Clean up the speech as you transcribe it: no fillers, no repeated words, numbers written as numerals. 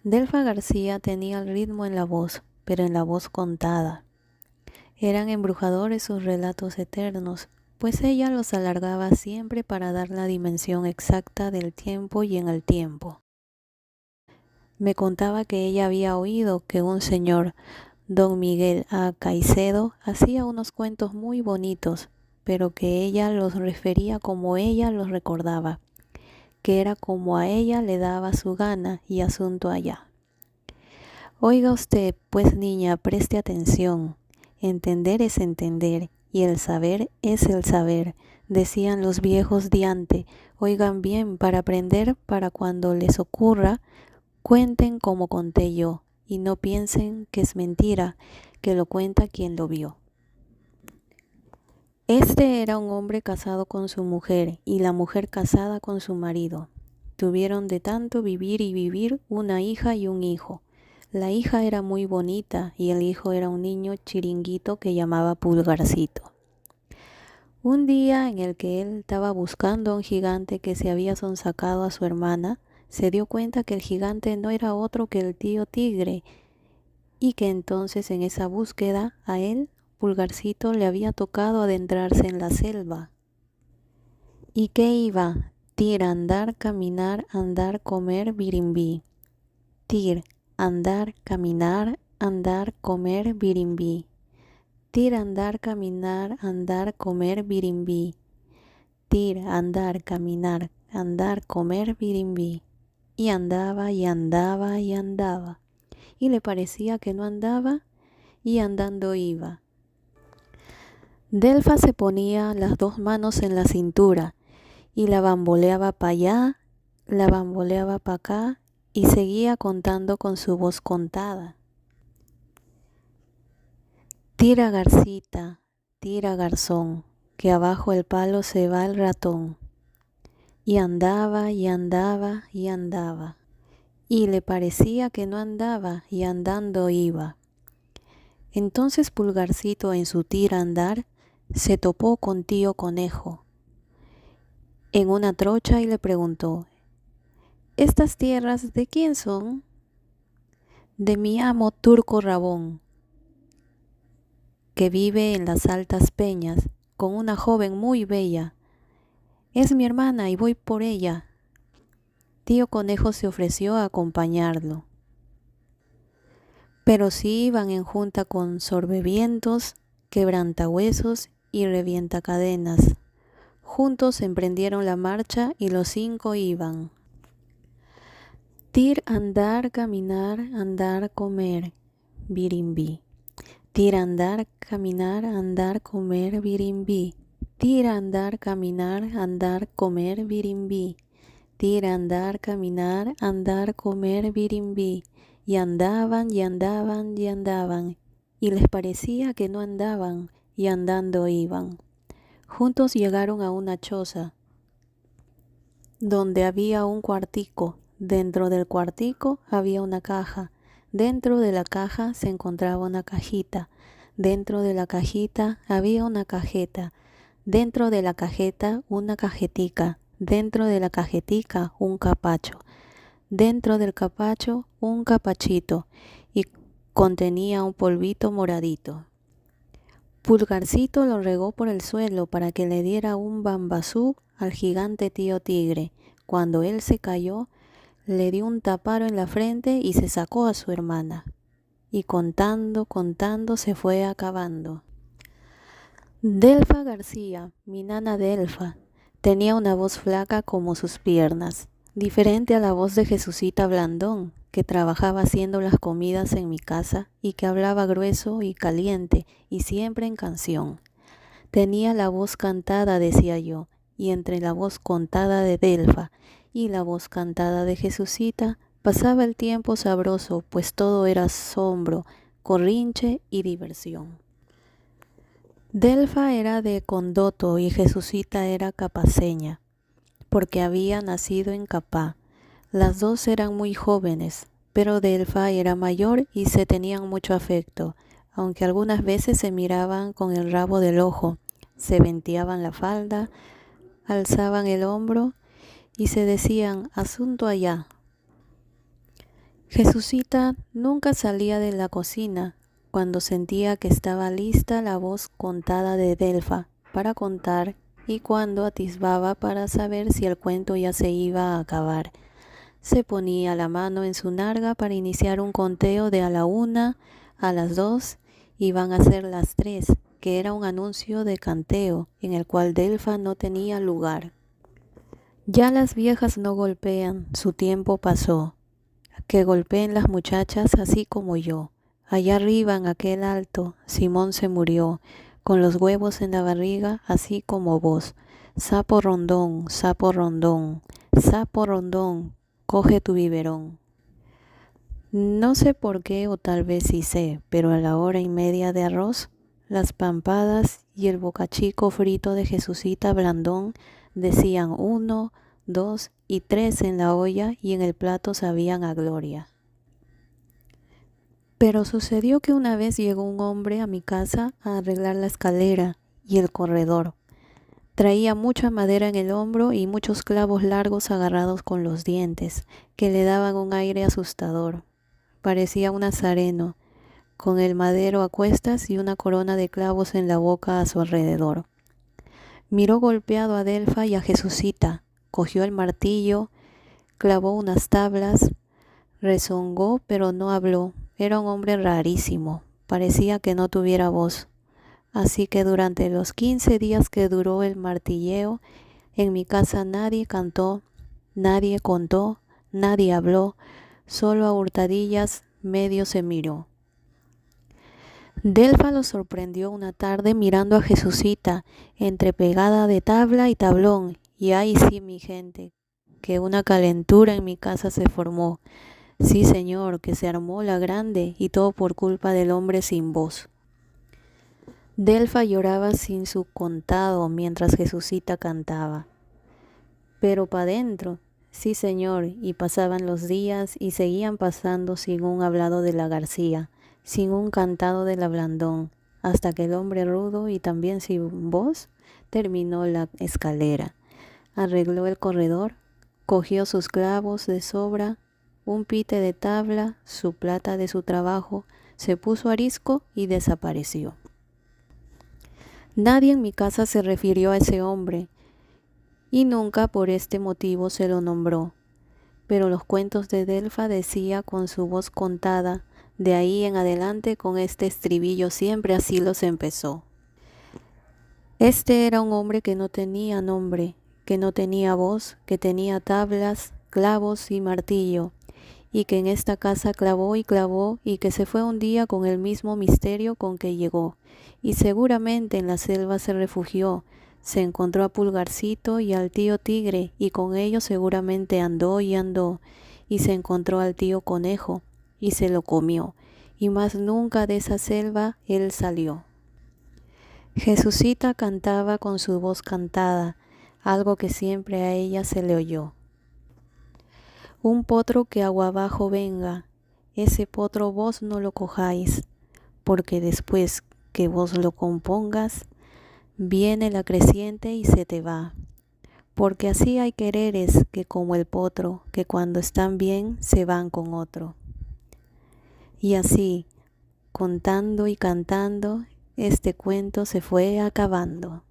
Delfa García tenía el ritmo en la voz, pero en la voz contada. Eran embrujadores sus relatos eternos, pues ella los alargaba siempre para dar la dimensión exacta del tiempo y en el tiempo. Me contaba que ella había oído que un señor, don Miguel A. Caicedo, hacía unos cuentos muy bonitos, pero que ella los refería como ella los recordaba, que era como a ella le daba su gana y asunto allá. Oiga usted, pues niña, preste atención. Entender es entender, y el saber es el saber, decían los viejos diante. Oigan bien, para aprender, para cuando les ocurra, cuenten como conté yo, y no piensen que es mentira, que lo cuenta quien lo vio. Este era un hombre casado con su mujer, y la mujer casada con su marido. Tuvieron de tanto vivir y vivir una hija y un hijo. La hija era muy bonita y el hijo era un niño chiringuito que llamaba Pulgarcito. Un día en el que él estaba buscando a un gigante que se había sonsacado a su hermana, se dio cuenta que el gigante no era otro que el tío Tigre y que entonces en esa búsqueda a él, Pulgarcito, le había tocado adentrarse en la selva. ¿Y qué iba? Tir, andar, caminar, andar, comer, birimbí. Tir, andar, caminar, andar, comer, birimbí. Tir, andar, caminar, andar, comer, birimbí. Tir, andar, caminar, andar, comer, birimbí. Y andaba, y andaba, y andaba. Y le parecía que no andaba, y andando iba. Delfa se ponía las dos manos en la cintura, y la bamboleaba para allá, la bamboleaba para acá, y seguía contando con su voz contada. Tira garcita, tira garzón, que abajo el palo se va el ratón. Y andaba, y andaba, y andaba. Y le parecía que no andaba, y andando iba. Entonces Pulgarcito en su tira andar se topó con tío Conejo en una trocha y le preguntó: ¿estas tierras de quién son? De mi amo Turco Rabón, que vive en las altas peñas con una joven muy bella. Es mi hermana y voy por ella. Tío Conejo se ofreció a acompañarlo. Pero sí iban en junta con sorbevientos, quebrantahuesos y revientacadenas. Juntos emprendieron la marcha y los 5 iban. Tir, andar, caminar, andar, comer, birimbí. Tir, andar, caminar, andar, comer, birimbí. Tir, andar, caminar, andar, comer, birimbí. Tir, andar, caminar, andar, comer, birimbí. Y andaban, y andaban, y andaban. Y les parecía que no andaban, y andando iban. Juntos llegaron a una choza, donde había un cuartico. Dentro del cuartico había una caja. Dentro de la caja se encontraba una cajita. Dentro de la cajita había una cajeta. Dentro de la cajeta una cajetica. Dentro de la cajetica un capacho. Dentro del capacho un capachito y contenía un polvito moradito. Pulgarcito lo regó por el suelo para que le diera un bambazú al gigante tío Tigre. Cuando él se cayó, le dio un taparo en la frente y se sacó a su hermana. Y contando, contando, se fue acabando. Delfa García, mi nana Delfa, tenía una voz flaca como sus piernas, diferente a la voz de Jesucita Blandón, que trabajaba haciendo las comidas en mi casa y que hablaba grueso y caliente y siempre en canción. Tenía la voz cantada, decía yo, y entre la voz contada de Delfa y la voz cantada de Jesucita pasaba el tiempo sabroso, pues todo era asombro, corrinche y diversión. Delfa era de Condoto y Jesucita era capaceña, porque había nacido en Capá. Las dos eran muy jóvenes, pero Delfa era mayor y se tenían mucho afecto, aunque algunas veces se miraban con el rabo del ojo, se venteaban la falda, alzaban el hombro y se decían: asunto allá. Jesucita nunca salía de la cocina cuando sentía que estaba lista la voz contada de Delfa para contar y cuando atisbaba para saber si el cuento ya se iba a acabar. Se ponía la mano en su narga para iniciar un conteo de a la 1, a las 2, iban a ser las 3, que era un anuncio de canteo en el cual Delfa no tenía lugar. Ya las viejas no golpean, su tiempo pasó. Que golpeen las muchachas así como yo. Allá arriba en aquel alto, Simón se murió, con los huevos en la barriga, así como vos. Sapo rondón, sapo rondón, sapo rondón, coge tu biberón. No sé por qué, o tal vez sí sé, pero a la 1:30 de arroz, las pampadas y el bocachico frito de Jesucita Blandón decían 1, 2 y 3 en la olla y en el plato sabían a gloria. Pero sucedió que una vez llegó un hombre a mi casa a arreglar la escalera y el corredor. Traía mucha madera en el hombro y muchos clavos largos agarrados con los dientes, que le daban un aire asustador. Parecía un nazareno, con el madero a cuestas y una corona de clavos en la boca a su alrededor. Miró golpeado a Delfa y a Jesucita, cogió el martillo, clavó unas tablas, rezongó pero no habló. Era un hombre rarísimo, parecía que no tuviera voz. Así que durante los 15 días que duró el martilleo, en mi casa nadie cantó, nadie contó, nadie habló, solo a hurtadillas medio se miró. Delfa lo sorprendió una tarde mirando a Jesucita, entrepegada de tabla y tablón, y ay sí, mi gente, que una calentura en mi casa se formó. Sí, señor, que se armó la grande y todo por culpa del hombre sin voz. Delfa lloraba sin su contado mientras Jesucita cantaba. Pero pa' dentro, sí, señor, y pasaban los días y seguían pasando sin un hablado de la García, sin un cantado de la Blandón, hasta que el hombre rudo y también sin voz terminó la escalera, arregló el corredor, cogió sus clavos de sobra, un pite de tabla, su plata de su trabajo, se puso arisco y desapareció. Nadie en mi casa se refirió a ese hombre y nunca por este motivo se lo nombró, pero los cuentos de Delfa decía con su voz contada, de ahí en adelante con este estribillo siempre así los empezó. Este era un hombre que no tenía nombre, que no tenía voz, que tenía tablas, clavos y martillo, y que en esta casa clavó y que se fue un día con el mismo misterio con que llegó, y seguramente en la selva se refugió, se encontró a Pulgarcito y al tío Tigre, y con ellos seguramente andó y andó, y se encontró al tío Conejo, y se lo comió, y más nunca de esa selva él salió. Jesucita cantaba con su voz cantada, algo que siempre a ella se le oyó. Un potro que agua abajo venga, ese potro vos no lo cojáis, porque después que vos lo compongas, viene la creciente y se te va. Porque así hay quereres que como el potro, que cuando están bien se van con otro. Y así, contando y cantando, este cuento se fue acabando.